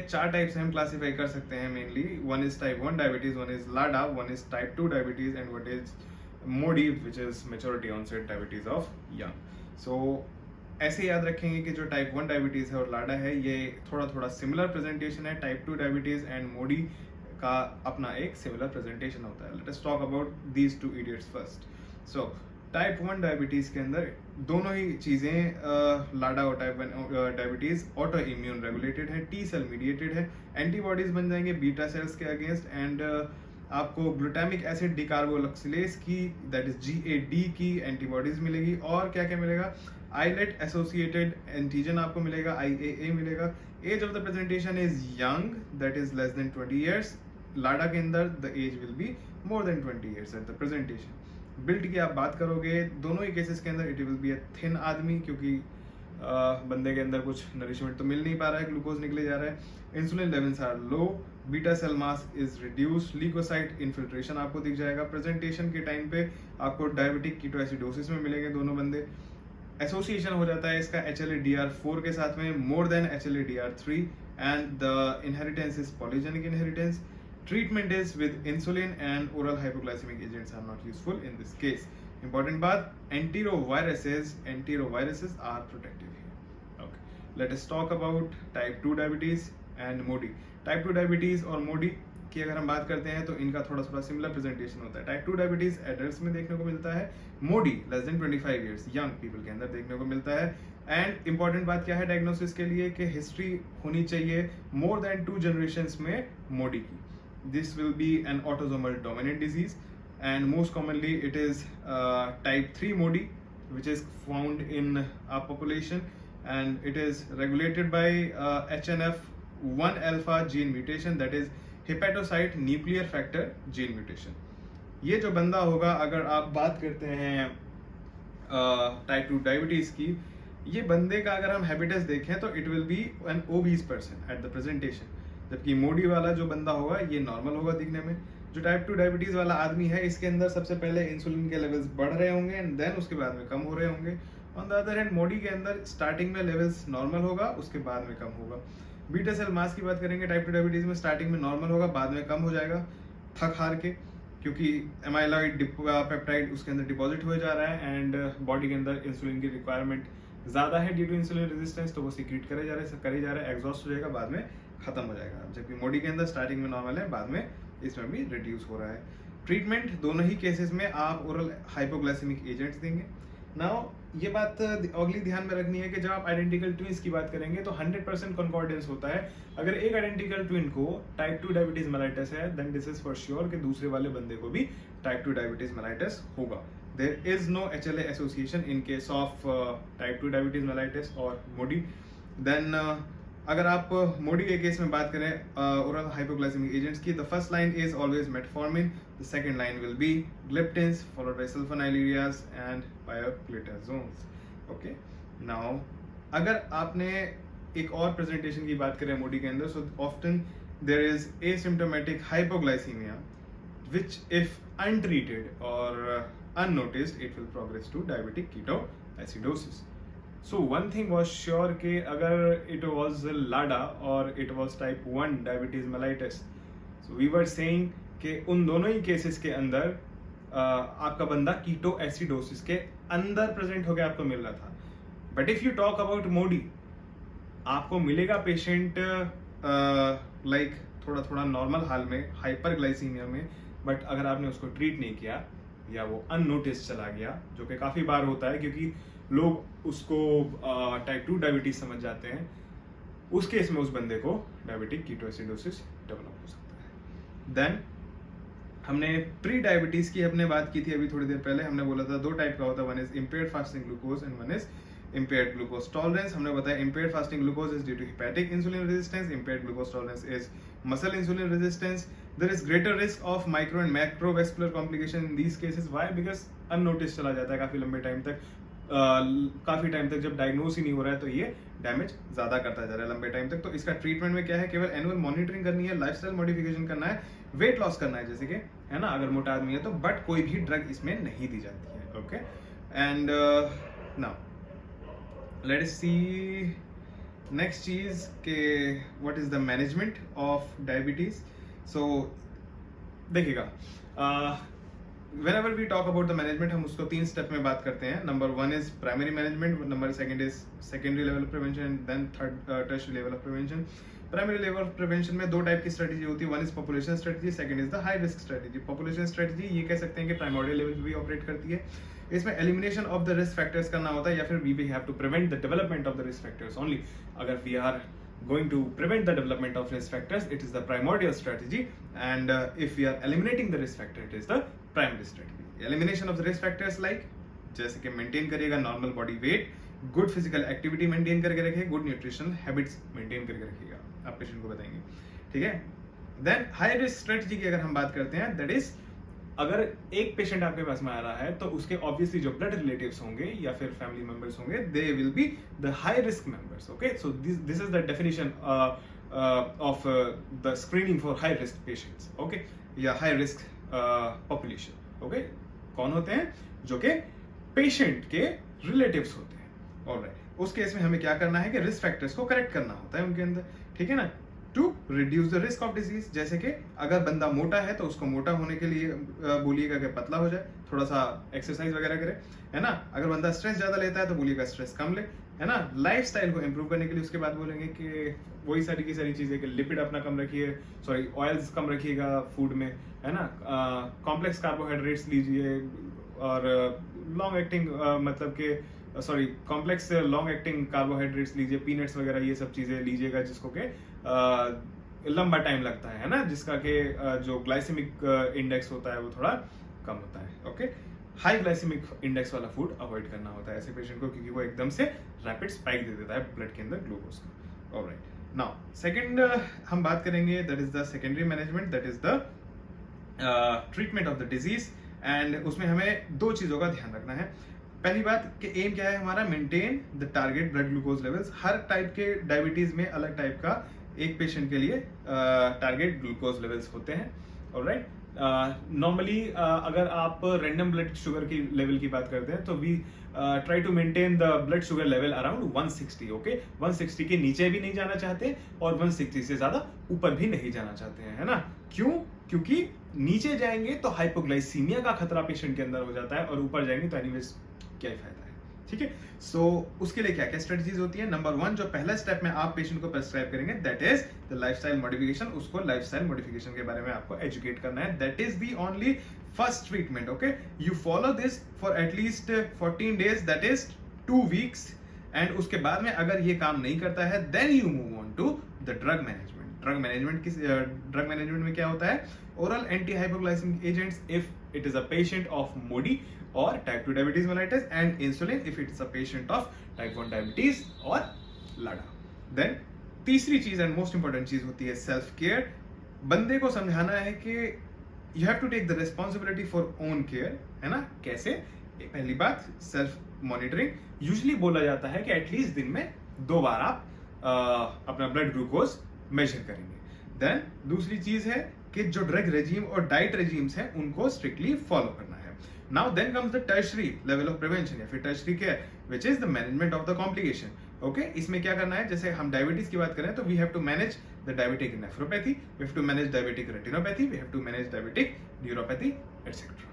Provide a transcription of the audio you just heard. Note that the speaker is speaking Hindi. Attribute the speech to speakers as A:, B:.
A: चार टाइप से हम क्लासीफाई कर सकते हैं mainly. One is type 1 diabetes, one is LADA, one is type 2 diabetes and one is MODY which is maturity onset diabetes of young. So ऐसे याद रखेंगे कि जो टाइप 1 डायबिटीज है और लाडा है ये थोड़ा थोड़ा सिमिलर प्रेजेंटेशन है. टाइप 2 डायबिटीज एंड मोडी का अपना एक सिमिलर प्रेजेंटेशन होता है. Let us talk about these two idiots first. So type 1 diabetes के अंदर दोनों ही चीज़ें लाडा और type 1 diabetes auto immune regulated है, टी सेल मीडिएटेड है. एंटीबॉडीज बन जाएंगे बीटा सेल्स के अगेंस्ट एंड आपको ग्लूटामिक एसिड डिकार्बोलक्सिलेज की दैट इज GAD की एंटीबॉडीज मिलेगी. और क्या क्या मिलेगा? आइलेट एसोसिएटेड एंटीजन आपको मिलेगा, IAA मिलेगा. Age of the presentation is young that is less than 20 years. LADA के अंदर the age will be more than 20 years at the presentation. Build की आप बात करोगे दोनों ही केसेस के अंदर it will be a thin आदमी, क्योंकि बंदे के अंदर कुछ नरिशमेंट तो मिल नहीं पा रहा है, ग्लूकोज निकले जा रहा है. Insulin levels are low, beta cell mass is reduced, leukocyte infiltration आपको दिख जाएगा. प्रेजेंटेशन के टाइम पे आपको डायबिटिक कीटोएसिडोसिस में मिलेंगे दोनों बंदे. एसोसिएशन हो जाता है इसका HLA-DR4 के साथ में more than HLA-DR3 and the inheritance is polygenic inheritance. Treatment is with insulin and oral hypoglycemic agents are not useful in this case. Important बात, enteroviruses are protective here. Okay. Let us talk about type 2 diabetes and MODY. Type 2 diabetes और MODY की अगर हम बात करते हैं तो इनका थोड़ा थोड़ा सिमिलर प्रेजेंटेशन होता है. टाइप 2 डायबिटीज एडल्ट्स में देखने को मिलता है, मोडी less than 25 years young people के अंदर देखने को मिलता है. एंड इंपॉर्टेंट बात क्या है डायग्नोसिस के लिए कि हिस्ट्री होनी चाहिए मोर देन 2 जनरेशंस में मोडी की. This will be an autosomal dominant disease and most commonly it is type 3 MODY which is found in our population and it is regulated by HNF1 alpha gene mutation, that is hepatocyte nuclear factor gene mutation. ये जो बंदा होगा, अगर आप बात करते हैं टाइप 2 डायबिटीज की, ये बंदे का अगर हम हैबिटेस देखें तो it will be an obese person at the presentation. जबकि मोडी वाला जो बंदा होगा ये नॉर्मल होगा दिखने में. जो टाइप 2 डायबिटीज वाला आदमी है इसके अंदर सबसे पहले इंसुलिन के लेवल्स बढ़ रहे होंगे एंड देन उसके बाद में कम हो रहे होंगे. ऑन द अदर हैंड मोडी के अंदर स्टार्टिंग में लेवल्स नॉर्मल होगा, उसके बाद में कम होगा. बीटा सेल मास की बात करेंगे टाइप 2 डायबिटीज में स्टार्टिंग में नॉर्मल होगा, बाद में कम हो जाएगा थक हार के, क्योंकि एमाइलॉइड पेप्टाइड उसके अंदर डिपॉजिट हो जा रहा है एंड बॉडी के अंदर इंसुलिन की रिक्वायरमेंट ज़्यादा है ड्यू टू इंसुलिन रेजिस्टेंस, तो वो सीक्रेट करे जा रहे हैं, एग्जॉस्ट हो जाएगा, बाद में खत्म हो जाएगा. जबकि मोडी के अंदर स्टार्टिंग में नॉर्मल है, बाद में इसमें भी रिड्यूस हो रहा है. ट्रीटमेंट दोनों ही केसेस में आप ओरल हाइपोग्लाइसेमिक एजेंट्स देंगे. नाउ ये बात अगली ध्यान में रखनी है कि जब आप आइडेंटिकल ट्विंस की बात करेंगे तो 100% कॉन्कॉर्डेंस होता है. अगर एक आइडेंटिकल ट्विन को टाइप 2 डायबिटीज मेलाइटिस है then this is for sure कि दूसरे वाले बंदे को भी टाइप 2 डायबिटीज मेलाइटिस होगा. There is no HLA association in case of type 2 diabetes mellitus or MODY. Then अगर आप मोडी के केस में बात करें oral hypoglycemic agents की, the first line is always metformin, the second line will be gliptins followed by sulfonylureas and pioglitazones. Okay, now अगर आपने एक और प्रेजेंटेशन की बात करें मोडी के अंदर, so often there is asymptomatic hypoglycemia which if untreated or unnoticed it will progress to diabetic ketoacidosis. So one thing was sure कि अगर it was LADA or it was type 1 diabetes mellitus, so we were saying कि उन दोनों ही केसेस के अंदर आपका बंदा कीटोएसिडोसिस के अंदर प्रेजेंट होकर आपको मिल रहा था. But if you talk about मोडी, आपको मिलेगा पेशेंट लाइक थोड़ा थोड़ा नॉर्मल हाल में हाइपरग्लाइसीमिया में, बट अगर आपने उसको ट्रीट नहीं किया या वो अननोटिस चला गया, जो कि काफ़ी बार होता है क्योंकि लोग उसको टाइप 2 डायबिटीज समझ जाते हैं, उस केस में उस बंदे को डायबिटिक कीटोएसिडोसिस डेवलप हो सकता है. देन हमने प्री डायबिटीज की हमने बात की थी अभी थोड़ी देर पहले. हमने बोला था दो टाइप का होता है, one is impaired fasting glucose and one is impaired glucose tolerance. हमने बताया impaired fasting glucose is due to hepatic insulin resistance, impaired glucose tolerance is muscle insulin resistance. There is greater risk of micro and macrovascular complication in these cases. Why? Because unnoticed चला जाता है काफी लंबे टाइम तक, काफी टाइम तक जब डायग्नोस ही नहीं हो रहा है तो ये डैमेज ज्यादा करता जा रहा है लंबे टाइम तक. तो इसका ट्रीटमेंट में क्या है, केवल एनुअल मॉनिटरिंग करनी है, लाइफस्टाइल मॉडिफिकेशन करना है, वेट लॉस करना है जैसे कि है ना अगर मोटा आदमी है तो, बट कोई भी ड्रग इसमें नहीं दी जाती है. Okay, and now let us see next चीज के what is the management of diabetes. So देखिएगा, whenever we talk about the management हम उसको 3 स्टेप में बात करते हैं. Number 1 is primary management, number 2 is secondary level of prevention, then third tertiary level of prevention. Primary level of prevention में 2 टाइप की स्ट्रेटजी होती है. One is population strategy, second is the high risk strategy. Population strategy ये कह सकते हैं कि प्राइमोर्डियल लेवल पे भी ऑपरेट करती है. इसमें elimination of the risk factors करना होता है, या फिर we have to prevent the development of the risk factors only. अगर we are going to prevent the development of risk factors, it is the primordial strategy, and if we are eliminating the risk factor, it is the primary strategy. Elimination of the risk factors like जैसे कि मेंटेन करिएगा normal body weight, good physical activity maintain करके रखिए, गुड न्यूट्रिशनल हैबिट्स मेंटेन करके रखिएगा, आप पेशेंट को बताएंगे. ठीक है. देन हाई रिस्क स्ट्रेटजी की अगर हम बात करते हैं, दैट इज अगर एक पेशेंट आपके पास में आ रहा है तो उसके ऑब्वियसली जो ब्लड रिलेटिव्स होंगे या फिर फैमिली मेंबर्स होंगे, they will be the high risk members. Okay, so this is the definition of the screening for high risk patients. Okay, या हाई रिस्क पॉपुलेशन. ओके, कौन होते हैं? जो कि पेशेंट के रिलेटिव्स होते हैं. ऑलराइट, उस केस में हमें क्या करना है कि रिस्क फैक्टर्स को करेक्ट करना होता है उनके अंदर. ठीक है ना, to reduce the risk of disease. जैसे कि अगर बंदा मोटा है तो उसको मोटा होने के लिए बोलिएगा कि पतला हो जाए, थोड़ा सा एक्सरसाइज वगैरह करे, है ना. अगर बंदा स्ट्रेस ज्यादा लेता है तो बोलिएगा स्ट्रेस कम ले, है ना. लाइफ स्टाइल को इम्प्रूव करने के लिए उसके बाद बोलेंगे कि वही सारी की सारी चीजें कि लिपिड अपना कम रखिए, सॉरी ऑयल्स कम रखिएगा फूड में, है ना. कॉम्प्लेक्स कार्बोहाइड्रेट्स लीजिए, और लॉन्ग एक्टिंग मतलब के sorry complex long acting carbohydrates लीजिए, पीनट्स वगैरह ये सब चीजें लीजिएगा, जिसको के लंबा टाइम लगता है ना, जिसका के जो ग्लाइसेमिक इंडेक्स होता है वो थोड़ा कम होता है. ओके, हाई ग्लाइसेमिक इंडेक्स वाला फूड अवॉइड करना होता है ऐसे पेशेंट को, क्योंकि वो एकदम से रैपिड स्पाइक दे देता है ब्लड के अंदर ग्लूकोज का. ऑलराइट, नाउ सेकंड हम बात करेंगे, that is the secondary management, that is the treatment of the disease. And उसमें हमें 2 चीजों का ध्यान रखना है. पहली बात कि एम क्या है हमारा, maintain the target blood glucose levels. Her type के डायबिटीज में अलग टाइप का एक पेशेंट के लिए टारगेट ग्लूकोज लेवल्स होते हैं. ऑलराइट, नॉर्मली अगर आप रैंडम ब्लड शुगर की लेवल की बात करते हैं तो we try to maintain the blood sugar level around 160. Okay, 160 के नीचे भी नहीं जाना चाहते और 160 से ज्यादा ऊपर भी नहीं जाना चाहते हैं, है ना. क्यों? क्योंकि नीचे जाएंगे तो हाइपोग्लाइसीमिया का खतरा पेशेंट के अंदर हो जाता है, और ऊपर जाएंगे तो एनीवेज क्या ही फायदा है. ठीक है. सो उसके लिए क्या क्या स्ट्रेटजीज होती है. नंबर 1, जो पहला स्टेप में आप पेशेंट को प्रेस्क्राइब करेंगे, that is the lifestyle modification. उसको लाइफस्टाइल मॉडिफिकेशन के बारे में आपको एजुकेट करना है. That is the only first treatment. Okay, you follow this for at least 14 days, that is 2 weeks. And उसके बाद में अगर ये काम नहीं करता है, then you move on to the drug management. Drug management में क्या होता है? Oral anti hypoglycaemic agents if it is a patient of मोडी और type 2 diabetes mellitus, and insulin if it is a patient of type 1 diabetes और लाडा. देन तीसरी चीज एंड मोस्ट इंपॉर्टेंट चीज होती है सेल्फ केयर. बंदे को समझाना है कि you have to take the responsibility for own care, है ना. कैसे? पहली बात, सेल्फ मॉनिटरिंग. यूजुअली बोला जाता है कि एटलीस्ट दिन में 2 बार आप अपना ब्लड ग्लूकोज मेजर करेंगे. देन दूसरी चीज है कि जो ड्रग रेजिम और डाइट रेजिम्स हैं उनको स्ट्रिक्टली फॉलो करना है. Now then comes the tertiary level of prevention या फिर tertiary care, which is the management of the complication. Okay, इसमें क्या करना है? जैसे हम डायबिटीज की बात करें तो we have to manage the diabetic nephropathy, we have to manage diabetic retinopathy, we have to manage diabetic neuropathy etcetera.